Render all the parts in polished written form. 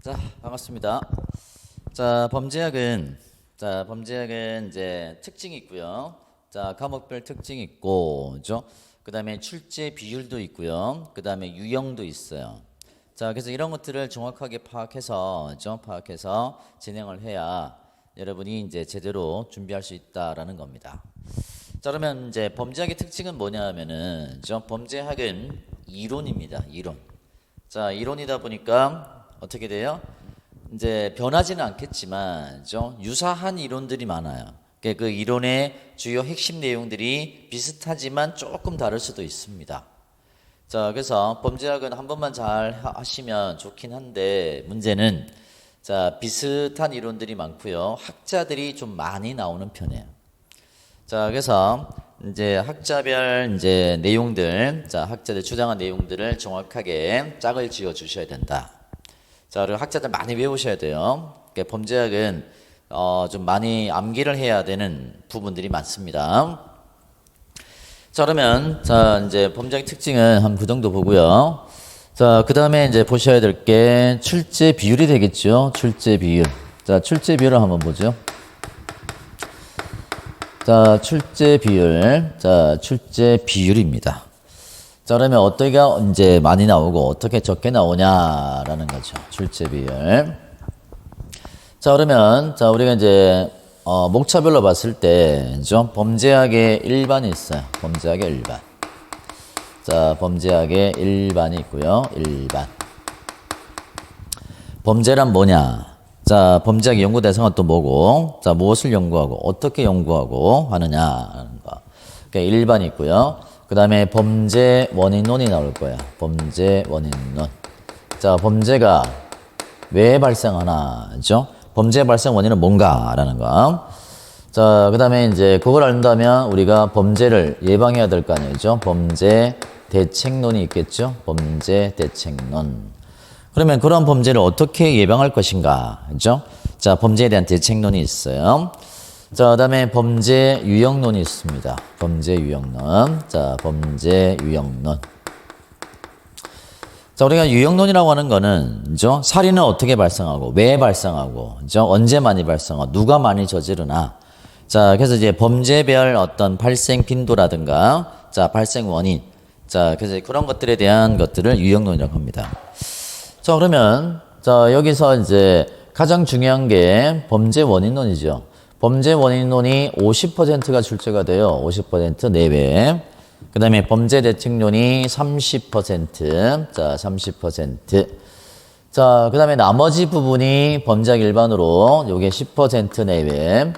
자, 반갑습니다. 범죄학은 이제 특징이 있고요. 자, 과목별 특징이 있고, 그죠? 그 다음에 출제 비율도 있고요. 그 다음에 유형도 있어요. 자, 그래서 이런 것들을 정확하게 파악해서 진행을 해야 여러분이 이제 제대로 준비할 수 있다라는 겁니다. 자, 그러면 이제 범죄학의 특징은 뭐냐 하면은, 범죄학은 이론입니다. 이론. 자, 이론이다 보니까 어떻게 돼요? 이제 변하지는 않겠지만, 유사한 이론들이 많아요. 그 이론의 주요 핵심 내용들이 비슷하지만 조금 다를 수도 있습니다. 자, 그래서 범죄학은 한 번만 잘 하시면 좋긴 한데, 문제는, 자, 비슷한 이론들이 많고요. 학자들이 좀 많이 나오는 편이에요. 자, 그래서 이제 학자별 이제 내용들, 자, 학자들 주장한 내용들을 정확하게 짝을 지어 주셔야 된다. 자, 그리고 학자들 많이 외우셔야 돼요. 그러니까 범죄학은 좀 많이 암기를 해야 되는 부분들이 많습니다. 자, 그러면 이제 범죄학의 특징은 한 그 정도 보고요. 자, 그 다음에 이제 보셔야 될 게 출제 비율이 되겠죠. 출제 비율. 자, 출제 비율을 한번 보죠. 자, 출제 비율. 자, 출제 비율입니다. 자, 그러면 어떻게가 이제 많이 나오고 어떻게 적게 나오냐라는 거죠. 출제 비율. 자, 그러면 우리가 이제 목차별로 봤을 때 범죄학의 일반이 있어요. 범죄학의 일반. 자, 범죄학의 일반이 있고요. 일반. 범죄란 뭐냐? 자, 범죄학 연구 대상은 또 뭐고? 자, 무엇을 연구하고 어떻게 연구하고 하느냐라는 거. 그러니까 일반이 있고요. 그 다음에 범죄 원인론이 나올 거야. 범죄 원인론. 자, 범죄가 왜 발생하나죠? 범죄 발생 원인은 뭔가라는 거. 자, 그 다음에 이제 그걸 안다면 우리가 범죄를 예방해야 될 거 아니죠? 범죄 대책론이 있겠죠? 범죄 대책론. 그러면 그런 범죄를 어떻게 예방할 것인가? 그죠? 자, 범죄에 대한 대책론이 있어요. 자, 그 다음에 범죄 유형론이 있습니다. 범죄 유형론. 자, 범죄 유형론. 자, 우리가 유형론이라고 하는 거는, 그죠? 살인은 어떻게 발생하고, 왜 발생하고, 그죠? 언제 많이 발생하고, 누가 많이 저지르나. 자, 그래서 이제 범죄별 어떤 발생 빈도라든가, 자, 발생 원인. 자, 그래서 그런 것들에 대한 것들을 유형론이라고 합니다. 자, 그러면, 자, 여기서 이제 가장 중요한 게 범죄 원인론이죠. 범죄 원인론이 50%가 출제가 돼요. 50% 내외. 그 다음에 범죄 대책론이 30%. 자, 30%. 자, 그 다음에 나머지 부분이 범죄학 일반으로 요게 10% 내외.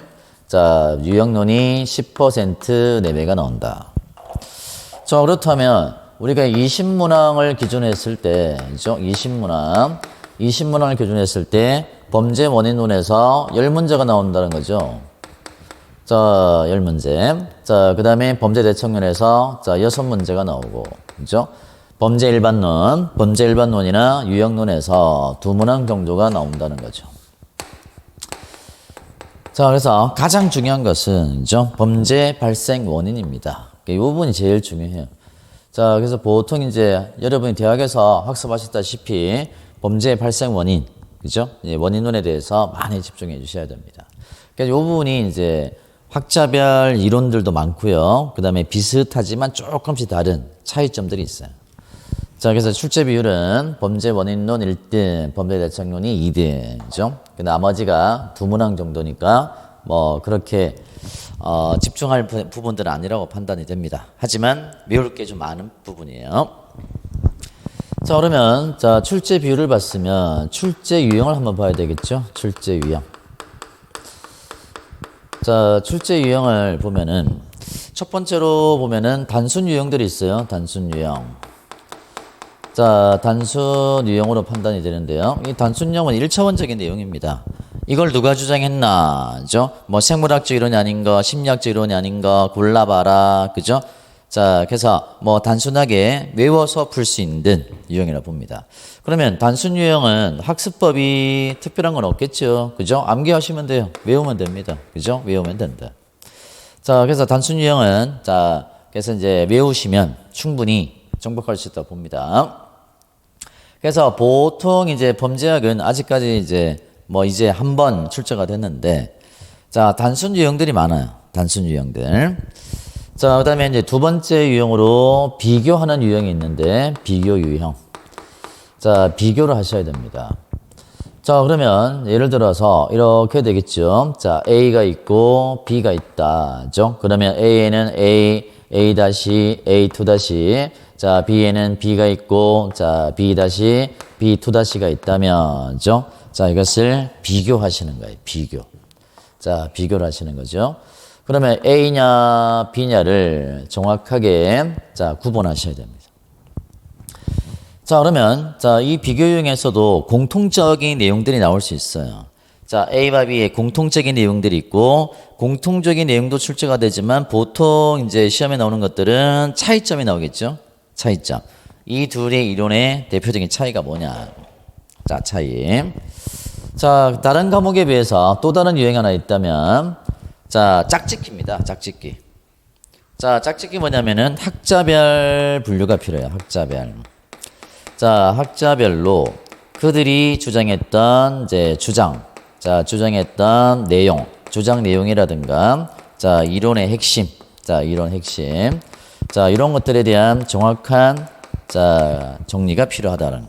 자, 유형론이 10% 내외가 나온다. 자, 그렇다면 우리가 20문항을 기준했을 때, 그죠? 20문항을 기준했을 때 범죄 원인론에서 10문제가 나온다는 거죠. 자, 10문제. 자, 그 다음에 범죄 대책론에서 6문제가 나오고, 그죠? 범죄 일반론이나 유형론에서 2문항 정도가 나온다는 거죠. 자, 그래서 가장 중요한 것은, 그죠? 범죄 발생 원인입니다. 이 부분이 제일 중요해요. 자, 그래서 보통 이제 여러분이 대학에서 학습하셨다시피 범죄 발생 원인, 그죠? 원인론에 대해서 많이 집중해 주셔야 됩니다. 그러니까 이 부분이 이제 학자별 이론들도 많고요. 그 다음에 비슷하지만 조금씩 다른 차이점들이 있어요. 자, 그래서 출제 비율은 범죄 원인론 1등, 범죄 대책론이 2등, 그죠? 나머지가 2문항 정도니까 뭐 그렇게 집중할 부분들은 아니라고 판단이 됩니다. 하지만 외울 게 좀 많은 부분이에요. 자, 그러면 출제 비율을 봤으면 출제 유형을 한번 봐야 되겠죠? 출제 유형. 자, 출제 유형을 보면은 첫 번째로 보면은 단순 유형들이 있어요. 단순 유형. 자, 단순 유형으로 판단이 되는데요. 이 단순 유형은 1차원적인 내용입니다. 이걸 누가 주장했나, 그죠? 뭐 생물학적 이론이 아닌 거, 심리학적 이론이 아닌 거 골라봐라, 그죠? 자, 그래서 뭐 단순하게 외워서 풀 수 있는 유형이라고 봅니다. 그러면 단순 유형은 학습법이 특별한 건 없겠죠, 그죠? 암기하시면 돼요. 외우면 됩니다, 그죠? 외우면 된다. 자, 그래서 단순 유형은 그래서 이제 외우시면 충분히 정복할 수 있다고 봅니다. 그래서 보통 이제 범죄학은 아직까지 이제 뭐 이제 한 번 출제가 됐는데, 자, 단순 유형들이 많아요. 단순 유형들. 자, 그 다음에 이제 두 번째 유형으로 비교하는 유형이 있는데, 비교 유형. 자, 비교를 하셔야 됩니다. 자, 그러면 예를 들어서 이렇게 되겠죠. 자, A가 있고 B가 있다죠. 그러면 A에는 A 다시 A2 다시, 자, B에는 B가 있고, 자, B 다시 B2 다시가 있다면죠. 자, 이것을 비교하시는 거예요. 비교. 자, 비교를 하시는 거죠. 그러면 A냐 B냐를 정확하게 자, 구분하셔야 됩니다. 자, 그러면 자, 이 비교 유형에서도 공통적인 내용들이 나올 수 있어요. 자, A와 B의 공통적인 내용들이 있고 공통적인 내용도 출제가 되지만 보통 이제 시험에 나오는 것들은 차이점이 나오겠죠. 차이점. 이 둘의 이론의 대표적인 차이가 뭐냐? 자, 차이. 자, 다른 과목에 비해서 또 다른 유형이 하나 있다면 자, 짝짓기입니다. 짝짓기. 자, 짝짓기 뭐냐면은 학자별 분류가 필요해요. 학자별. 자, 학자별로 그들이 주장했던 이제 주장, 자, 주장했던 내용, 주장 내용이라든가, 자, 이론의 핵심, 자, 이론 핵심, 자, 이런 것들에 대한 정확한 자, 정리가 필요하다는 거.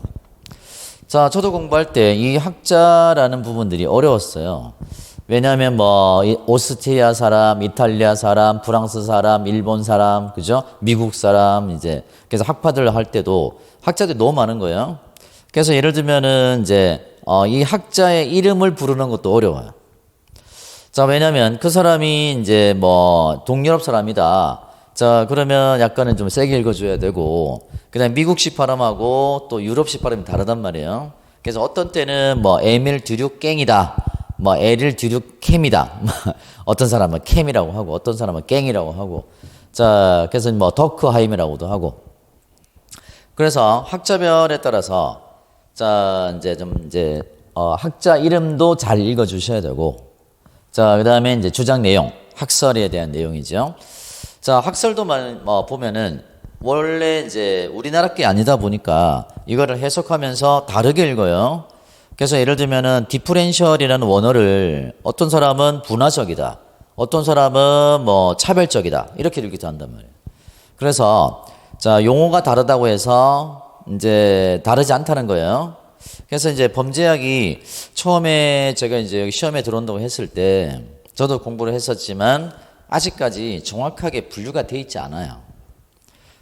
자, 저도 공부할 때 이 학자라는 부분들이 어려웠어요. 왜냐하면 뭐 오스트리아 사람, 이탈리아 사람, 프랑스 사람, 일본 사람, 그죠? 미국 사람 이제 그래서 학파들 할 때도 학자들이 너무 많은 거예요. 그래서 예를 들면은 이제 이 학자의 이름을 부르는 것도 어려워요. 자, 왜냐하면 그 사람이 이제 뭐 동유럽 사람이다. 자, 그러면 약간은 좀 세게 읽어줘야 되고, 그다음 미국식 발음하고 또 유럽식 발음이 다르단 말이에요. 그래서 어떤 때는 뭐 에밀 드류 깽이다, 뭐 에릴 드류 캠이다. 어떤 사람은 캠이라고 하고, 어떤 사람은 깽이라고 하고. 자, 그래서 뭐 더크하임이라고도 하고. 그래서 학자별에 따라서 자, 이제 좀 이제 학자 이름도 잘 읽어주셔야 되고, 자, 그다음에 이제 주장 내용, 학설에 대한 내용이죠. 자, 학설도 보면은 원래 이제 우리나라 게 아니다 보니까 이거를 해석하면서 다르게 읽어요. 그래서 예를 들면은 디퍼렌셜이라는 원어를 어떤 사람은 분화적이다, 어떤 사람은 뭐 차별적이다 이렇게 읽기도 한단 말이에요. 그래서 자, 용어가 다르다고 해서 이제 다르지 않다는 거예요. 그래서 이제 범죄학이 처음에 제가 이제 여기 시험에 들어온다고 했을 때 저도 공부를 했었지만 아직까지 정확하게 분류가 돼 있지 않아요.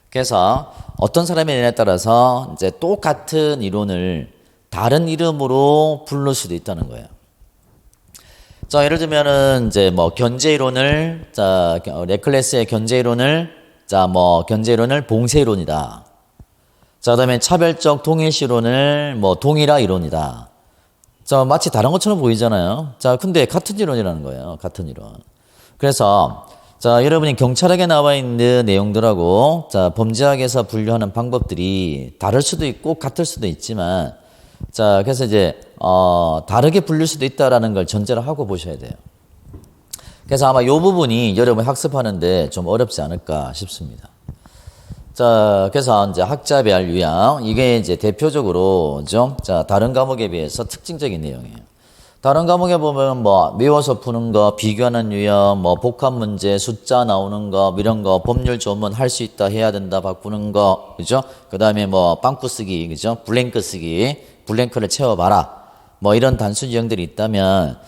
그래서 어떤 사람에 따라서 이제 똑같은 이론을 다른 이름으로 부를 수도 있다는 거예요. 자, 예를 들면은 이제 뭐 견제 이론을 자, 레클레스의 견제 이론을 자, 뭐 견제 이론을 봉쇄 이론이다. 자, 그다음에 차별적 동일시 이론을 뭐 동일화 이론이다. 자, 마치 다른 것처럼 보이잖아요. 자, 근데 같은 이론이라는 거예요. 같은 이론. 그래서 자, 여러분이 경찰학에 나와 있는 내용들하고 자, 범죄학에서 분류하는 방법들이 다를 수도 있고 같을 수도 있지만 자, 그래서 이제 다르게 분류할 수도 있다라는 걸 전제로 하고 보셔야 돼요. 그래서 아마 이 부분이 여러분 학습하는데 좀 어렵지 않을까 싶습니다. 자, 그래서 이제 학자별 유형 이게 이제 대표적으로 좀 자, 다른 과목에 비해서 특징적인 내용이에요. 다른 과목에 보면 뭐 외워서 푸는 거, 비교하는 유형, 뭐 복합 문제, 숫자 나오는 거, 이런 거, 법률 조문 할 수 있다, 해야 된다, 바꾸는 거, 그죠? 그다음에 뭐 빵꾸 쓰기, 그죠? 블랭크 쓰기, 블랭크를 채워봐라. 뭐 이런 단순 유형들이 있다면,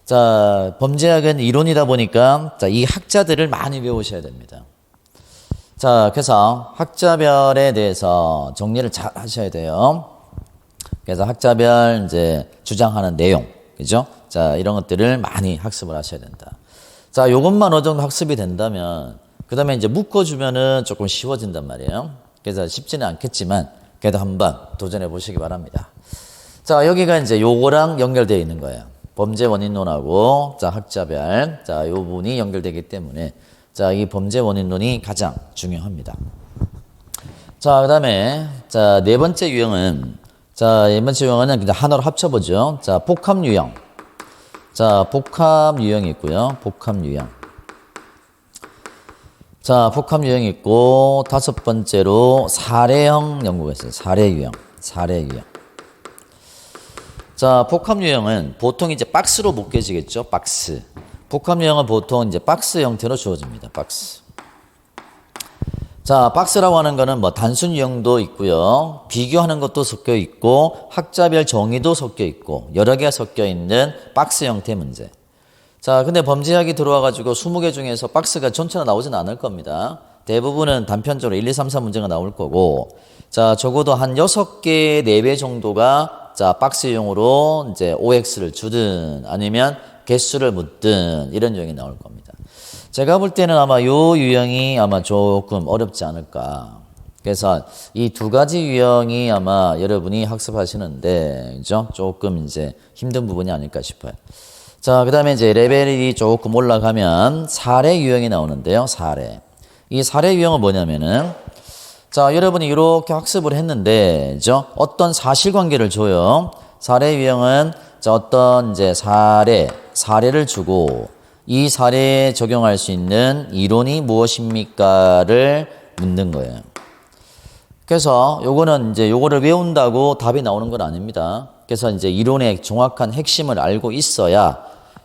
자, 범죄학은 이론이다 보니까 자, 이 학자들을 많이 외우셔야 됩니다. 자, 그래서 학자별에 대해서 정리를 잘 하셔야 돼요. 그래서 학자별 이제 주장하는 내용, 그죠? 자, 이런 것들을 많이 학습을 하셔야 된다. 자, 요것만 어느 정도 학습이 된다면, 그 다음에 이제 묶어주면은 조금 쉬워진단 말이에요. 그래서 쉽지는 않겠지만, 그래도 한번 도전해 보시기 바랍니다. 자, 여기가 이제 요거랑 연결되어 있는 거예요. 범죄 원인론하고, 자, 학자별. 자, 요 부분이 연결되기 때문에, 자, 이 범죄 원인론이 가장 중요합니다. 자, 그 다음에, 자, 네 번째 유형은, 자, 네 번째 유형은 그냥 하나로 합쳐보죠. 자, 복합 유형. 자, 복합 유형이 있고요. 복합 유형. 자, 복합 유형이 있고, 다섯 번째로 사례형 연구가 있어요. 사례 유형. 사례 유형. 자, 복합 유형은 보통 이제 박스로 묶여지겠죠. 박스. 복합 유형은 보통 이제 박스 형태로 주어집니다. 박스. 자, 박스라고 하는 거는 뭐 단순 유형도 있고요. 비교하는 것도 섞여 있고 학자별 정의도 섞여 있고 여러 개가 섞여 있는 박스 형태의 문제. 자, 근데 범죄학이 들어와 가지고 20개 중에서 박스가 전체로 나오진 않을 겁니다. 대부분은 단편적으로 1, 2, 3, 4 문제가 나올 거고, 자, 적어도 한 6개, 4배 정도가 자, 박스용으로 이제 OX를 주든 아니면 개수를 묻든 이런 유형이 나올 겁니다. 제가 볼 때는 아마 요 유형이 아마 조금 어렵지 않을까. 그래서 이 두 가지 유형이 아마 여러분이 학습하시는데, 그죠? 조금 이제 힘든 부분이 아닐까 싶어요. 자, 그 다음에 이제 레벨이 조금 올라가면 사례 유형이 나오는데요. 사례. 이 사례 유형은 뭐냐면은, 자, 여러분이 이렇게 학습을 했는데, 그죠? 어떤 사실관계를 줘요. 사례 유형은 자, 어떤 이제 사례를 주고, 이 사례에 적용할 수 있는 이론이 무엇입니까를 묻는 거예요. 그래서 요거는 이제 요거를 외운다고 답이 나오는 건 아닙니다. 그래서 이제 이론의 정확한 핵심을 알고 있어야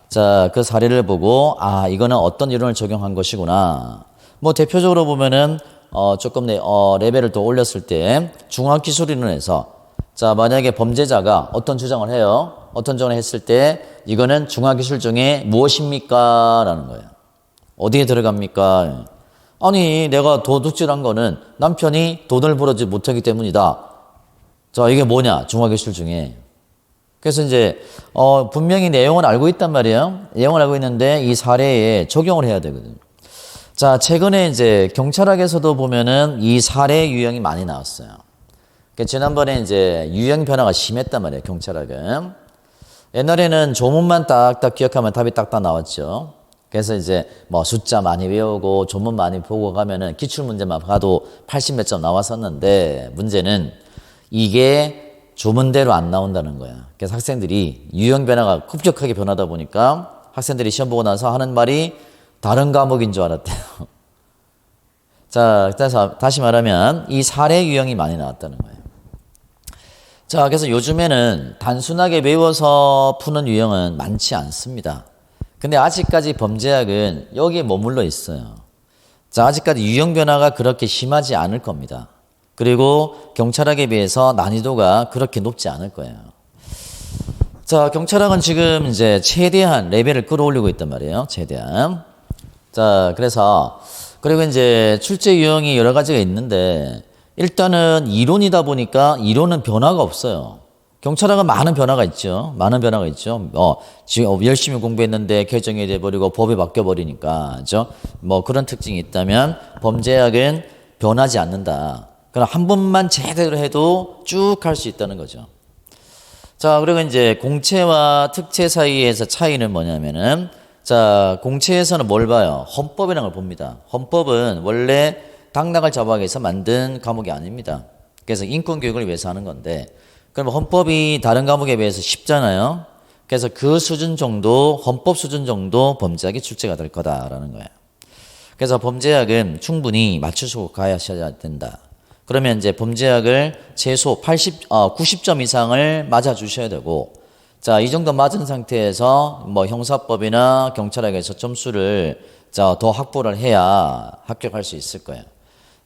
자, 그 사례를 보고 아, 이거는 어떤 이론을 적용한 것이구나. 뭐 대표적으로 보면은 조금 레벨을 더 올렸을 때 중학기술이론에서 자, 만약에 범죄자가 어떤 주장을 해요. 어떤 주장을 했을 때 이거는 중학기술 중에 무엇입니까? 라는 거예요. 어디에 들어갑니까? 아니, 내가 도둑질한 거는 남편이 돈을 벌어지 못하기 때문이다. 자, 이게 뭐냐? 중학기술 중에. 그래서 이제 분명히 내용을 알고 있단 말이에요. 내용을 알고 있는데 이 사례에 적용을 해야 되거든요. 자, 최근에 이제 경찰학에서도 보면은 이 사례 유형이 많이 나왔어요. 그러니까 지난번에 이제 유형 변화가 심했단 말이에요. 경찰학은. 옛날에는 조문만 딱딱 기억하면 답이 딱딱 나왔죠. 그래서 이제 뭐 숫자 많이 외우고 조문 많이 보고 가면은 기출문제만 봐도 80 몇 점 나왔었는데 문제는 이게 조문대로 안 나온다는 거야. 그래서 학생들이 유형 변화가 급격하게 변하다 보니까 학생들이 시험 보고 나서 하는 말이 다른 과목인 줄 알았대요. 자, 그래서 다시 말하면 이 사례 유형이 많이 나왔다는 거예요. 자, 그래서 요즘에는 단순하게 외워서 푸는 유형은 많지 않습니다. 근데 아직까지 범죄학은 여기에 머물러 있어요. 자, 아직까지 유형 변화가 그렇게 심하지 않을 겁니다. 그리고 경찰학에 비해서 난이도가 그렇게 높지 않을 거예요. 자, 경찰학은 지금 이제 최대한 레벨을 끌어올리고 있단 말이에요. 최대한. 자, 그래서 그리고 이제 출제 유형이 여러 가지가 있는데 일단은 이론이다 보니까 이론은 변화가 없어요. 경찰학은 많은 변화가 있죠. 많은 변화가 있죠. 지금 열심히 공부했는데 결정이 돼버리고 법이 바뀌어버리니까, 그죠? 뭐 그런 특징이 있다면 범죄학은 변하지 않는다. 그럼 한 번만 제대로 해도 쭉 할 수 있다는 거죠. 자, 그리고 이제 공채와 특채 사이에서 차이는 뭐냐면은 자, 공채에서는 뭘 봐요? 헌법이라는 걸 봅니다. 헌법은 원래 당락을 잡아가기 위해서 만든 과목이 아닙니다. 그래서 인권교육을 위해서 하는 건데 그럼 헌법이 다른 과목에 비해서 쉽잖아요. 그래서 그 수준 정도, 헌법 수준 정도 범죄학이 출제가 될 거다라는 거예요. 그래서 범죄학은 충분히 맞추시고 가셔야 된다. 그러면 이제 범죄학을 최소 90점 이상을 맞아주셔야 되고 자, 이 정도 맞은 상태에서 뭐 형사법이나 경찰학에서 점수를 자, 더 확보를 해야 합격할 수 있을 거예요.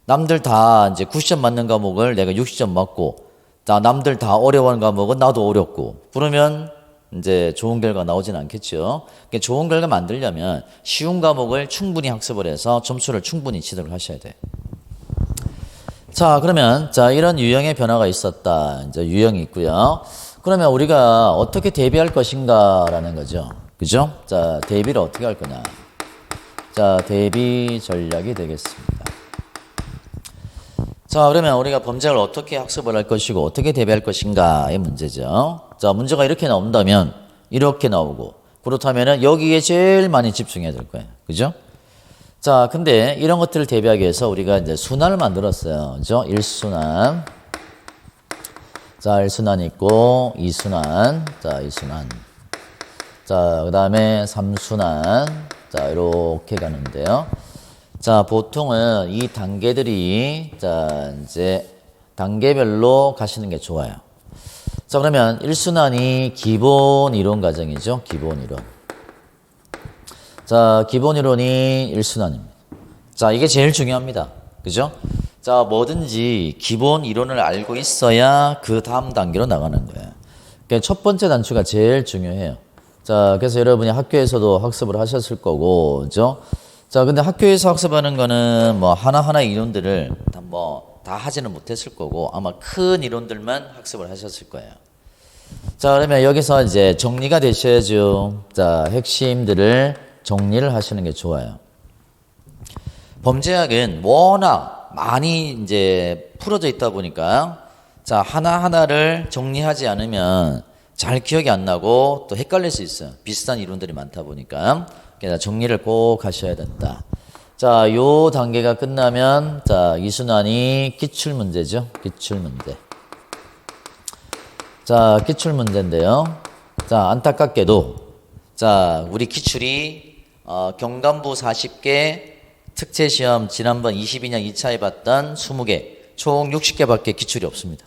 남들 다 이제 90점 맞는 과목을 내가 60점 맞고 자, 남들 다 어려워하는 과목은 나도 어렵고 그러면 이제 좋은 결과 나오진 않겠죠. 그러니까 좋은 결과 만들려면 쉬운 과목을 충분히 학습을 해서 점수를 충분히 취득을 하셔야 돼요. 자, 그러면 자, 이런 유형의 변화가 있었다. 이제 유형이 있고요. 그러면 우리가 어떻게 대비할 것인가라는 거죠. 그죠? 자, 대비를 어떻게 할 거냐. 자, 대비 전략이 되겠습니다. 자, 그러면 우리가 범죄를 어떻게 학습을 할 것이고 어떻게 대비할 것인가의 문제죠. 자, 문제가 이렇게 나온다면 이렇게 나오고 그렇다면은 여기에 제일 많이 집중해야 될 거예요. 그죠? 자, 근데 이런 것들을 대비하기 위해서 우리가 이제 순환을 만들었어요. 그죠? 1순환. 자, 1순환 있고 2순환. 자, 2순환. 자, 그 다음에 3순환. 자, 이렇게 가는데요. 자, 보통은 이 단계들이 자, 이제 단계별로 가시는 게 좋아요. 자, 그러면 1순환이 기본 이론 과정이죠. 기본 이론. 자, 기본 이론이 1순환입니다. 자, 이게 제일 중요합니다. 그죠? 자, 뭐든지 기본 이론을 알고 있어야 그 다음 단계로 나가는 거예요. 그러니까 첫 번째 단추가 제일 중요해요. 자, 그래서 여러분이 학교에서도 학습을 하셨을 거고, 그죠? 자, 근데 학교에서 학습하는 거는 뭐 하나하나 이론들을 다 하지는 못했을 거고, 아마 큰 이론들만 학습을 하셨을 거예요. 자, 그러면 여기서 이제 정리가 되셔야죠. 자, 핵심들을 정리를 하시는 게 좋아요. 범죄학은 워낙 많이 이제 풀어져 있다 보니까 자, 하나하나를 정리하지 않으면 잘 기억이 안 나고 또 헷갈릴 수 있어요. 비슷한 이론들이 많다 보니까. 그래서 정리를 꼭 하셔야 된다. 자, 요 단계가 끝나면 자, 이 순환이 기출 문제죠. 기출 문제. 자, 기출 문제인데요. 자, 안타깝게도 자, 우리 기출이 경간부 40개 특채 시험 지난번 22년 2차에 봤던 20개 총 60개밖에 기출이 없습니다.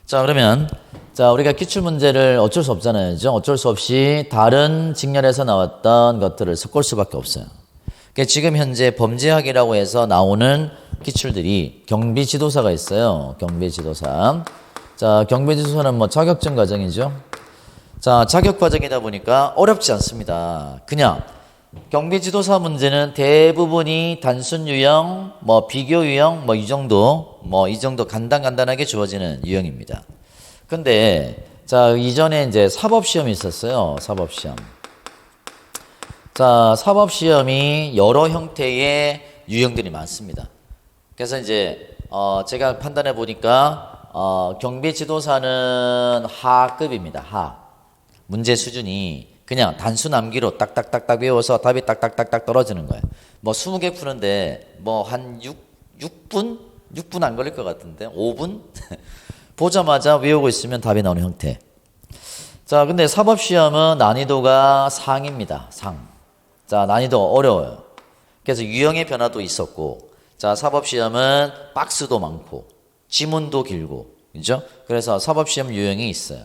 자, 그러면 자, 우리가 기출 문제를 어쩔 수 없잖아요. 그죠? 어쩔 수 없이 다른 직렬에서 나왔던 것들을 섞을 수밖에 없어요. 그러니까 지금 현재 범죄학이라고 해서 나오는 기출들이 경비지도사가 있어요. 경비지도사. 자, 경비지도사는 뭐 자격증 과정이죠. 자, 자격 과정이다 보니까 어렵지 않습니다. 그냥 경비지도사 문제는 대부분이 단순 유형, 뭐 비교 유형, 뭐 이 정도 간단하게 주어지는 유형입니다. 근데 자, 이전에 이제 사법시험이 있었어요. 사법시험. 자, 사법시험이 여러 형태의 유형들이 많습니다. 그래서 이제 제가 판단해 보니까 경비지도사는 하급입니다. 하. 문제 수준이 그냥 단순 암기로 딱딱딱딱 외워서 답이 딱딱딱딱 떨어지는 거예요. 뭐 20개 푸는데 뭐 한 6분? 6분 안 걸릴 것 같은데 5분? 보자마자 외우고 있으면 답이 나오는 형태. 자, 근데 사법시험은 난이도가 상입니다. 상. 자, 난이도 어려워요. 그래서 유형의 변화도 있었고, 자, 사법시험은 박스도 많고 지문도 길고, 그죠? 그래서 사법시험 유형이 있어요.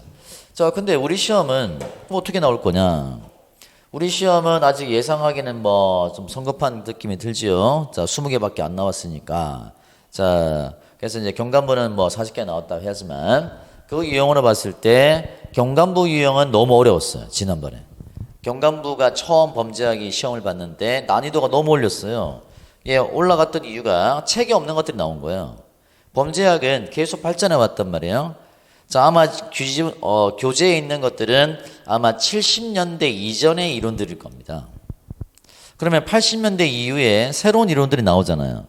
자, 근데 우리 시험은 어떻게 나올 거냐? 우리 시험은 아직 예상하기는 뭐 좀 성급한 느낌이 들지요. 자, 20개밖에 안 나왔으니까. 자, 그래서 이제 경간부는 뭐 40개 나왔다고 하지만 그 유형으로 봤을 때 경간부 유형은 너무 어려웠어요. 지난번에. 경간부가 처음 범죄학이 시험을 봤는데 난이도가 너무 올렸어요. 예, 올라갔던 이유가 책에 없는 것들이 나온 거예요. 범죄학은 계속 발전해 왔단 말이에요. 자, 아마 교재에 있는 것들은 아마 70년대 이전의 이론들일 겁니다. 그러면 80년대 이후에 새로운 이론들이 나오잖아요.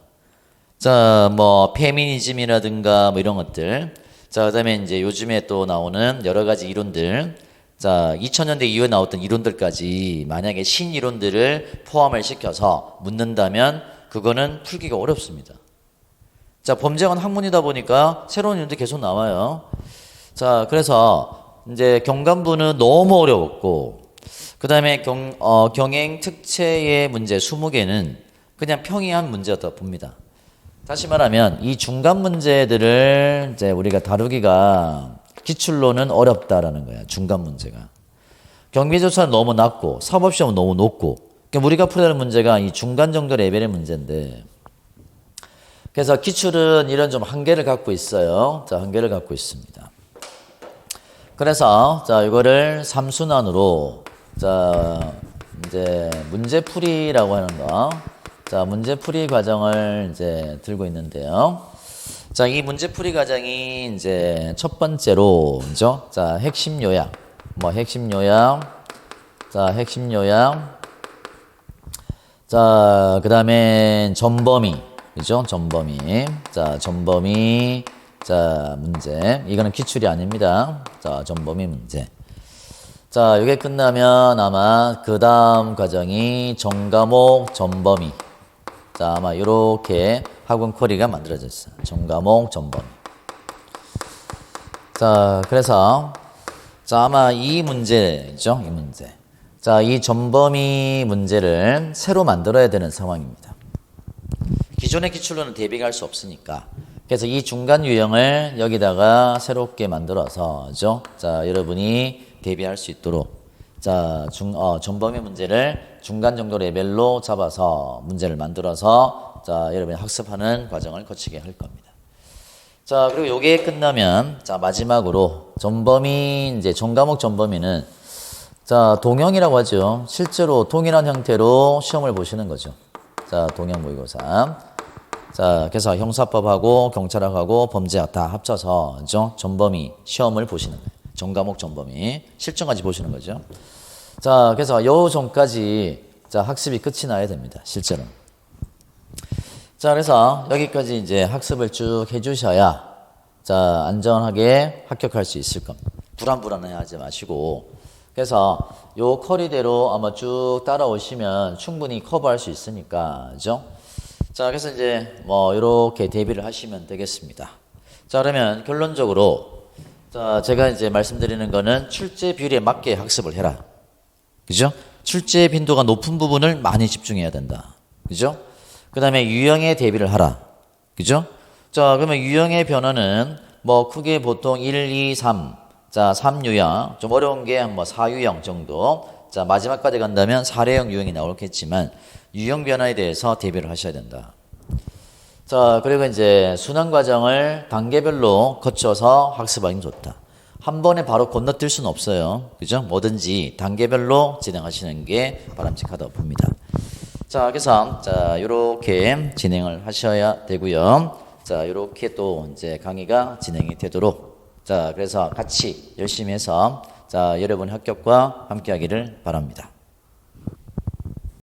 자, 뭐 페미니즘이라든가 뭐 이런 것들. 자, 그다음에 이제 요즘에 또 나오는 여러 가지 이론들. 자, 2000년대 이후에 나왔던 이론들까지 만약에 신이론들을 포함을 시켜서 묻는다면 그거는 풀기가 어렵습니다. 자, 범죄학은 학문이다 보니까 새로운 이론들이 계속 나와요. 자, 그래서 이제 경간부는 너무 어려웠고, 그 다음에 경행 특채의 문제 20개는 그냥 평이한 문제였다 봅니다. 다시 말하면 이 중간 문제들을 이제 우리가 다루기가 기출로는 어렵다라는 거야. 중간 문제가. 경비조사는 너무 낮고 사법시험은 너무 높고, 그러니까 우리가 풀어야 할 문제가 이 중간 정도 레벨의 문제인데, 그래서 기출은 이런 좀 한계를 갖고 있어요. 자, 한계를 갖고 있습니다. 그래서 자, 이거를 3순환으로 자, 이제 문제풀이라고 하는 거. 자, 문제풀이 과정을 이제 들고 있는데요. 자, 이 문제풀이 과정이 이제 첫 번째로, 그죠? 자, 핵심 요약. 뭐 핵심 요약. 자, 핵심 요약. 자, 그다음에 전범위. 그죠? 전범위. 자, 전범위. 자, 문제. 이거는 기출이 아닙니다. 자, 전범위 문제. 자, 이게 끝나면 아마 그 다음 과정이 전과목 전범위. 자, 아마 이렇게 학원 쿼리가 만들어졌어요. 전과목 전범위. 자, 그래서 자, 아마 이 문제죠. 이 문제. 자, 이 전범위 문제를 새로 만들어야 되는 상황입니다. 기존의 기출로는 대비할 수 없으니까. 그래서 이 중간 유형을 여기다가 새롭게 만들어서, 그죠? 자, 여러분이 대비할 수 있도록, 자, 전범위 문제를 중간 정도 레벨로 잡아서 문제를 만들어서, 자, 여러분이 학습하는 과정을 거치게 할 겁니다. 자, 그리고 요게 끝나면, 자, 마지막으로 전범위, 이제 전과목 전범위는, 자, 동형이라고 하죠. 실제로 동일한 형태로 시험을 보시는 거죠. 자, 동형 모의고사. 자, 그래서 형사법하고 경찰학하고 범죄학 다 합쳐서, 그죠? 전범위 시험을 보시는 거예요. 전과목 전범위 실전까지 보시는 거죠. 자, 그래서 요 전까지, 자, 학습이 끝이 나야 됩니다. 실제로. 자, 그래서 여기까지 이제 학습을 쭉 해주셔야, 자, 안전하게 합격할 수 있을 겁니다. 불안해하지 마시고. 그래서 요 커리대로 아마 쭉 따라오시면 충분히 커버할 수 있으니까, 그죠? 자, 그래서 이제 뭐 이렇게 대비를 하시면 되겠습니다. 자, 그러면 결론적으로, 자, 제가 이제 말씀드리는 거는 출제 비율에 맞게 학습을 해라. 그죠? 출제 빈도가 높은 부분을 많이 집중해야 된다. 그죠? 그 다음에 유형에 대비를 하라. 그죠? 자, 그러면 유형의 변화는 뭐 크게 보통 1, 2, 3. 자, 3유형. 좀 어려운 게 뭐 4유형 정도. 자, 마지막까지 간다면 4례형 유형이 나오겠지만 유형 변화에 대해서 대비를 하셔야 된다. 자, 그리고 이제 순환 과정을 단계별로 거쳐서 학습하기 좋다. 한 번에 바로 건너뛸 수는 없어요. 그죠? 뭐든지 단계별로 진행하시는 게 바람직하다고 봅니다. 자, 그래서 자, 요렇게 진행을 하셔야 되고요. 자, 요렇게 또 이제 강의가 진행이 되도록, 자, 그래서 같이 열심히 해서, 자, 여러분 합격과 함께 하기를 바랍니다.